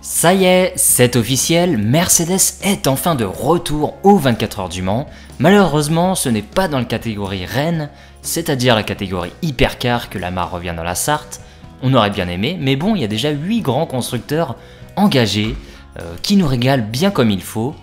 Ça y est, c'est officiel, Mercedes est enfin de retour aux 24 heures du Mans. Malheureusement, ce n'est pas dans la catégorie Rennes, c'est-à-dire la catégorie hypercar que la marque revient dans la Sarthe. On aurait bien aimé, mais bon, il y a déjà 8 grands constructeurs engagés qui nous régalent bien comme il faut.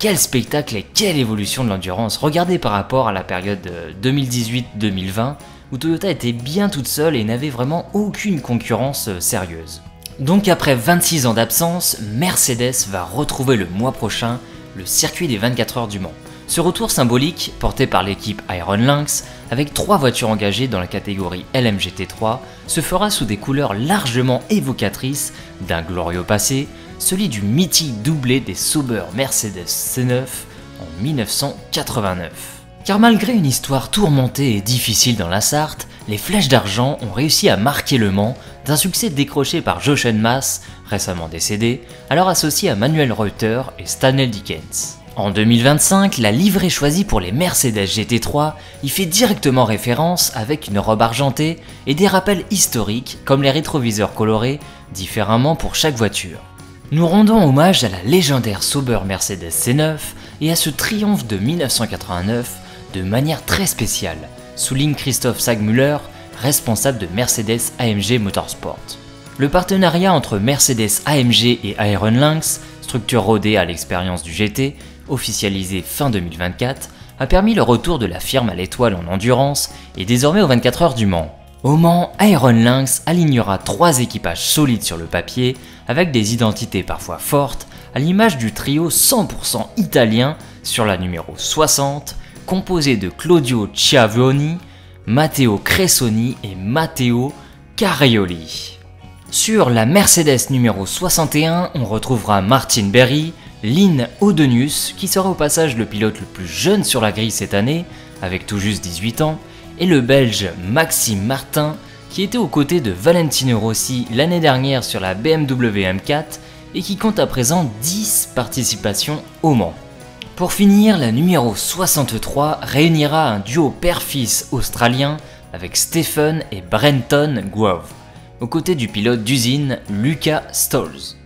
Quel spectacle et quelle évolution de l'endurance. Regardez par rapport à la période 2018-2020 où Toyota était bien toute seule et n'avait vraiment aucune concurrence sérieuse. Donc après 26 ans d'absence, Mercedes va retrouver le mois prochain le circuit des 24 heures du Mans. Ce retour symbolique, porté par l'équipe Iron Lynx, avec 3 voitures engagées dans la catégorie LMGT3, se fera sous des couleurs largement évocatrices d'un glorieux passé, celui du mythique doublé des Sauber Mercedes C9 en 1989. Car malgré une histoire tourmentée et difficile dans la Sarthe, les Flèches d'Argent ont réussi à marquer le Mans d'un succès décroché par Jochen Mass, récemment décédé, alors associé à Manuel Reuter et Stanley Dickens. En 2025, la livrée choisie pour les Mercedes GT3 y fait directement référence avec une robe argentée et des rappels historiques comme les rétroviseurs colorés, différemment pour chaque voiture. Nous rendons hommage à la légendaire Sauber Mercedes C9 et à ce triomphe de 1989 de manière très spéciale, souligne Christoph Sagmüller, responsable de Mercedes AMG Motorsport. Le partenariat entre Mercedes AMG et Iron Lynx, structure rodée à l'expérience du GT, officialisée fin 2024, a permis le retour de la firme à l'étoile en endurance et désormais aux 24 heures du Mans. Au Mans, Iron Lynx alignera 3 équipages solides sur le papier, avec des identités parfois fortes, à l'image du trio 100% italien sur la numéro 60, composé de Claudio Schiavoni, Matteo Cressoni et Matteo Carioli. Sur la Mercedes numéro 61, on retrouvera Martin Berry, Lynn Odenius, qui sera au passage le pilote le plus jeune sur la grille cette année, avec tout juste 18 ans, et le Belge Maxime Martin, qui était aux côtés de Valentino Rossi l'année dernière sur la BMW M4 et qui compte à présent 10 participations au Mans. Pour finir, la numéro 63 réunira un duo père-fils australien avec Stephen et Brenton Grove, aux côtés du pilote d'usine Lucas Stolz.